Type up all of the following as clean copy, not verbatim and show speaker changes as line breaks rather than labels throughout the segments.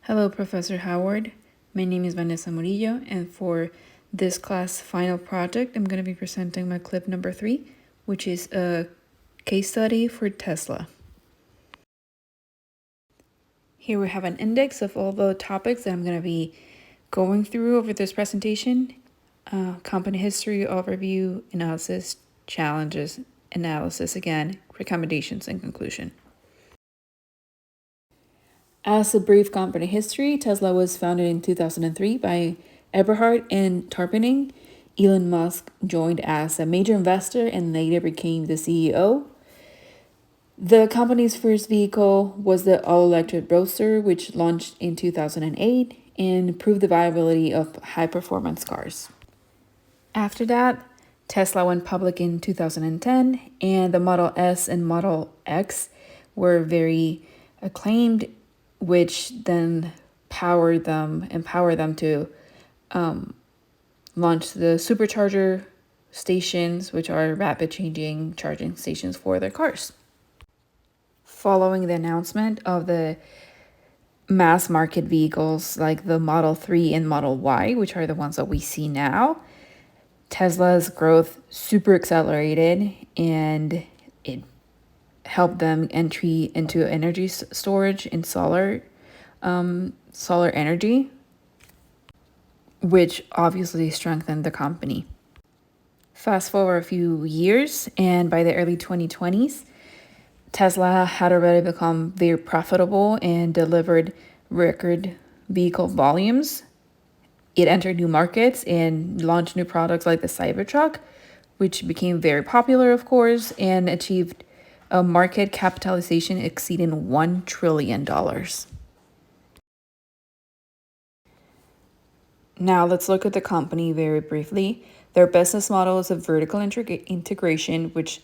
Hello, Professor Howard. My name is Vanessa Murillo, and for this class final project, I'm going to be presenting my clip number 3, which is a case study for Tesla. Here we have an index of all the topics that I'm going to be going through over this presentation. Company history, overview, analysis, challenges, analysis again, recommendations, and conclusion. As a brief company history, Tesla was founded in 2003 by Eberhard and Tarpenning. Elon Musk joined as a major investor and later became the CEO. The company's first vehicle was the all-electric Roadster, which launched in 2008 and proved the viability of high-performance cars. After that, Tesla went public in 2010, and the Model S and Model X were very acclaimed, which then empowered them to launch the supercharger stations, which are rapid changing charging stations for their cars. Following the announcement of the mass market vehicles like the Model 3 and Model Y, which are the ones that we see now, Tesla's growth super accelerated, and it helped them entry into energy storage and solar energy, which obviously strengthened the company. Fast forward a few years, and by the early 2020s, Tesla had already become very profitable and delivered record vehicle volumes. It entered new markets and launched new products like the Cybertruck, which became very popular, of course, and achieved a market capitalization exceeding $1 trillion. Now let's look at the company very briefly. Their business model is a vertical integration, which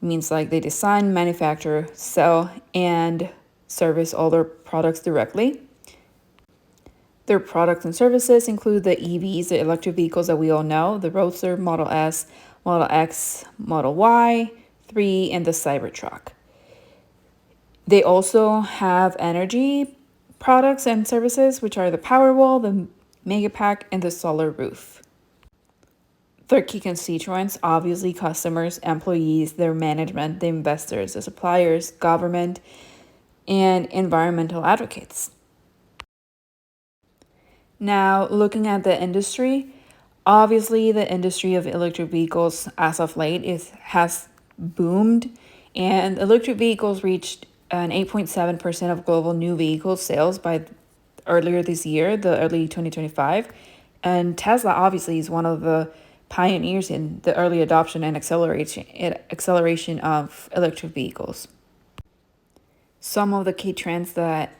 means like they design, manufacture, sell, and service all their products directly. Their products and services include the EVs, the electric vehicles that we all know, the Roadster, Model S, Model X, Model Y, 3, and the Cybertruck. They also have energy products and services, which are the Powerwall, the Megapack, and the Solar Roof. Their key constituents, obviously customers, employees, their management, the investors, the suppliers, government, and environmental advocates. Now, looking at the industry, obviously the industry of electric vehicles as of late has boomed, and electric vehicles reached an 8.7% of global new vehicle sales by earlier this year, the early 2025. And Tesla obviously is one of the pioneers in the early adoption and acceleration of electric vehicles. Some of the key trends that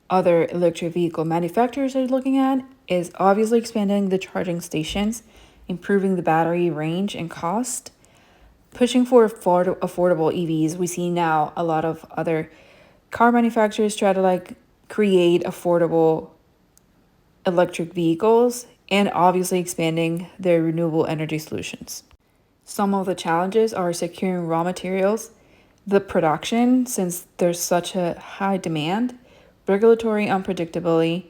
other electric vehicle manufacturers are looking at is obviously expanding the charging stations, improving the battery range and cost, pushing for affordable EVs. We see now a lot of other car manufacturers try to create affordable electric vehicles, and obviously expanding their renewable energy solutions. Some of the challenges are securing raw materials, the production, since there's such a high demand, regulatory unpredictability.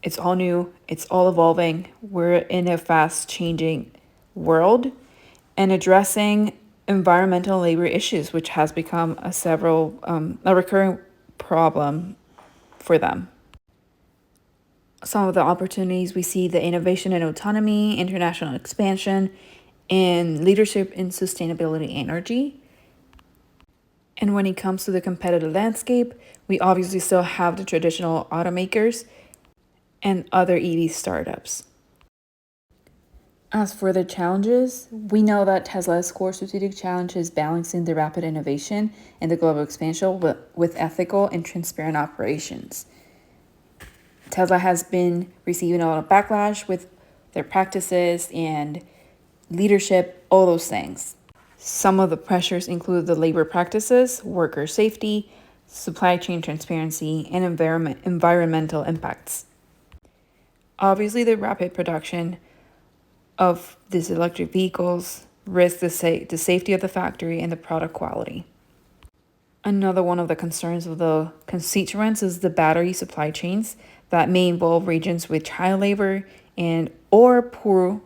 It's all new, it's all evolving. We're in a fast changing world, and addressing environmental labor issues, which has become a recurring problem for them. Some of the opportunities we see: the innovation and autonomy, international expansion, and leadership in sustainability energy. And when it comes to the competitive landscape, we obviously still have the traditional automakers and other EV startups. As for the challenges, we know that Tesla's core strategic challenge is balancing the rapid innovation and the global expansion with ethical and transparent operations. Tesla has been receiving a lot of backlash with their practices and leadership, all those things. Some of the pressures include the labor practices, worker safety, supply chain transparency, and environmental impacts. Obviously, the rapid production of these electric vehicles risks the safety of the factory and the product quality. Another one of the concerns of the constituents is the battery supply chains that may involve regions with child labor and or poor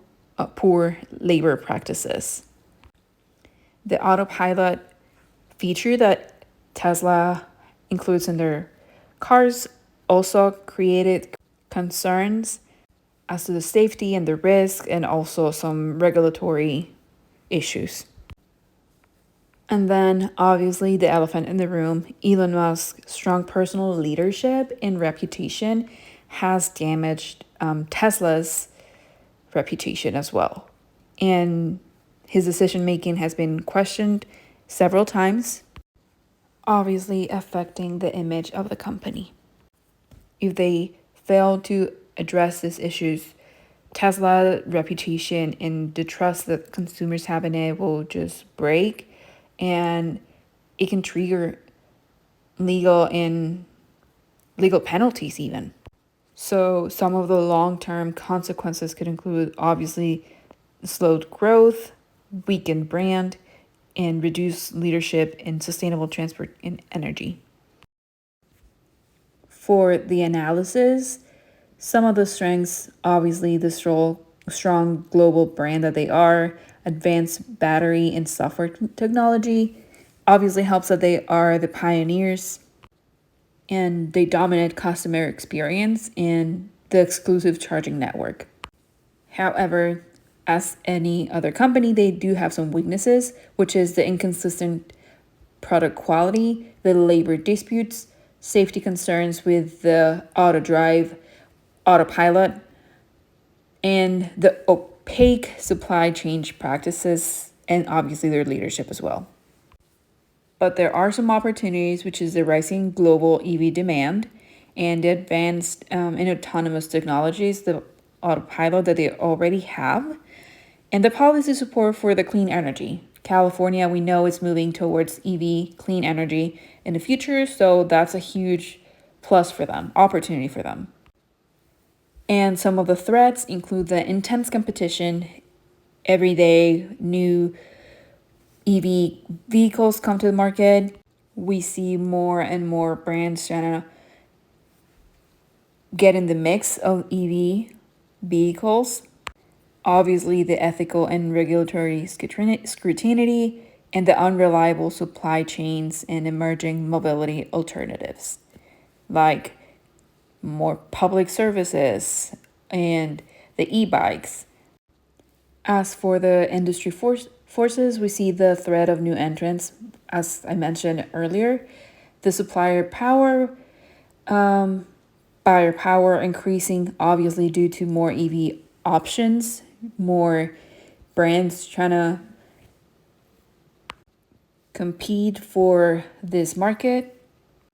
labor practices. The autopilot feature that Tesla includes in their cars also created concerns as to the safety and the risk, and also some regulatory issues. And then, obviously, the elephant in the room, Elon Musk's strong personal leadership and reputation has damaged Tesla's reputation as well. And his decision making has been questioned several times, obviously affecting the image of the company. If they fail to address these issues, Tesla reputation and the trust that consumers have in it will just break, and it can trigger legal penalties even. So some of the long-term consequences could include obviously slowed growth, weakened brand, and reduced leadership in sustainable transport and energy. For the analysis, some of the strengths, obviously the strong global brand that they are, advanced battery and software technology, obviously helps that they are the pioneers and they dominate customer experience and the exclusive charging network. However, as any other company, they do have some weaknesses, which is the inconsistent product quality, the labor disputes, safety concerns with the autopilot, and the opaque supply chain practices, and obviously their leadership as well. But there are some opportunities, which is the rising global EV demand and the advanced and autonomous technologies, the autopilot that they already have, and the policy support for the clean energy. California, we know, is moving towards EV clean energy in the future, so that's a huge plus for them, opportunity for them. And some of the threats include the intense competition. Every day, new EV vehicles come to the market. We see more and more brands trying to get in the mix of EV vehicles. Obviously, the ethical and regulatory scrutiny and the unreliable supply chains and emerging mobility alternatives, like more public services and the e-bikes. As for the industry forces, we see the threat of new entrants, as I mentioned earlier, the supplier power, buyer power increasing, obviously due to more EV options, more brands trying to compete for this market.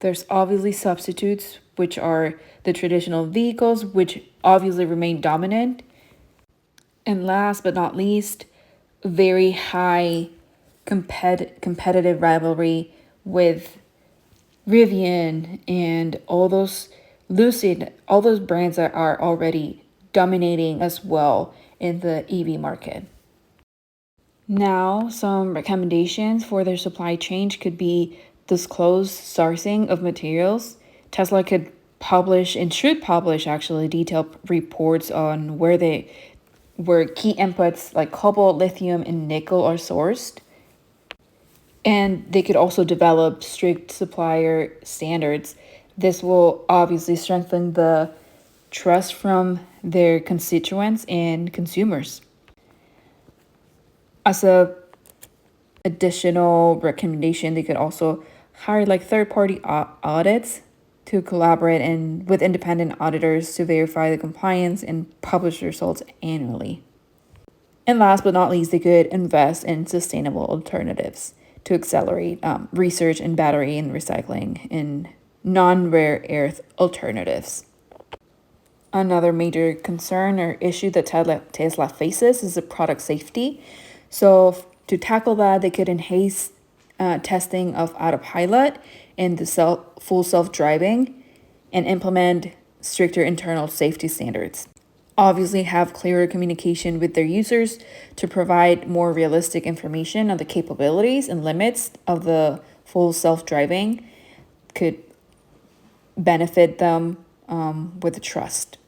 There's obviously substitutes, which are the traditional vehicles, which obviously remain dominant. And last but not least, very high competitive rivalry with Rivian and all those Lucid, all those brands that are already dominating as well in the EV market. Now, some recommendations for their supply chain could be disclosed sourcing of materials. Tesla could publish and should publish actually detailed reports on where key inputs like cobalt, lithium, and nickel are sourced. And they could also develop strict supplier standards. This will obviously strengthen the trust from their constituents and consumers. As a additional recommendation, they could also hire like third-party audits to collaborate and with independent auditors to verify the compliance and publish results annually. And last but not least, they could invest in sustainable alternatives to accelerate research in battery and recycling in non-rare earth alternatives. Another major concern or issue that Tesla faces is the product safety. So to tackle that, they could enhance testing of autopilot and the full self-driving and implement stricter internal safety standards. Obviously have clearer communication with their users to provide more realistic information on the capabilities and limits of the full self-driving could benefit them with trust.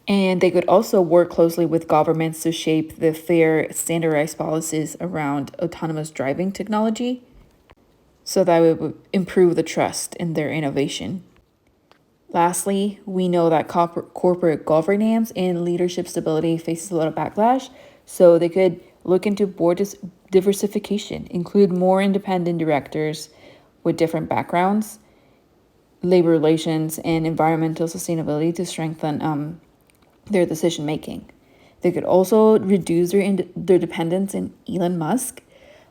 And they could also work closely with governments to shape the fair, standardized policies around autonomous driving technology so that it would improve the trust in their innovation. Lastly, we know that corporate governance and leadership stability faces a lot of backlash, so they could look into board diversification, include more independent directors with different backgrounds, labor relations, and environmental sustainability to strengthen their decision making. They could also reduce their dependence in Elon Musk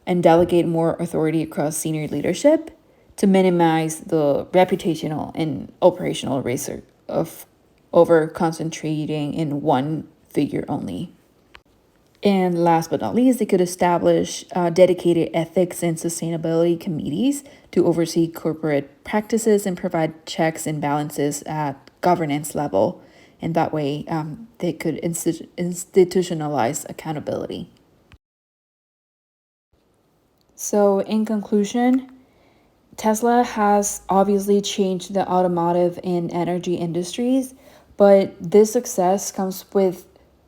and delegate more authority across senior leadership to minimize the reputational and operational risk of over concentrating in one figure only. And last but not least, they could establish dedicated ethics and sustainability committees to oversee corporate practices and provide checks and balances at governance level. And that way, they could institutionalize accountability. So, in conclusion, Tesla has obviously changed the automotive and energy industries, but this success comes with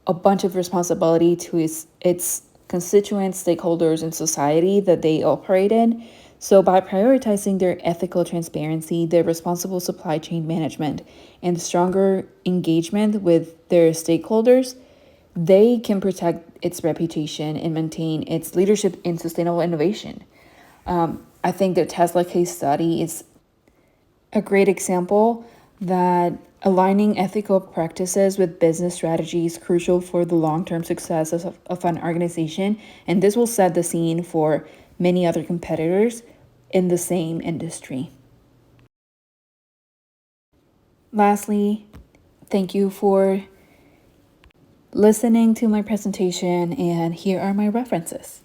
a bunch of responsibility to its constituents, stakeholders, and society that they operate in. So, by prioritizing their ethical transparency, their responsible supply chain management, and stronger engagement with their stakeholders, they can protect its reputation and maintain its leadership in sustainable innovation. I think the Tesla case study is a great example that aligning ethical practices with business strategy is crucial for the long-term success of an organization, and this will set the scene for many other competitors in the same industry. Lastly, thank you for listening to my presentation, and here are my references.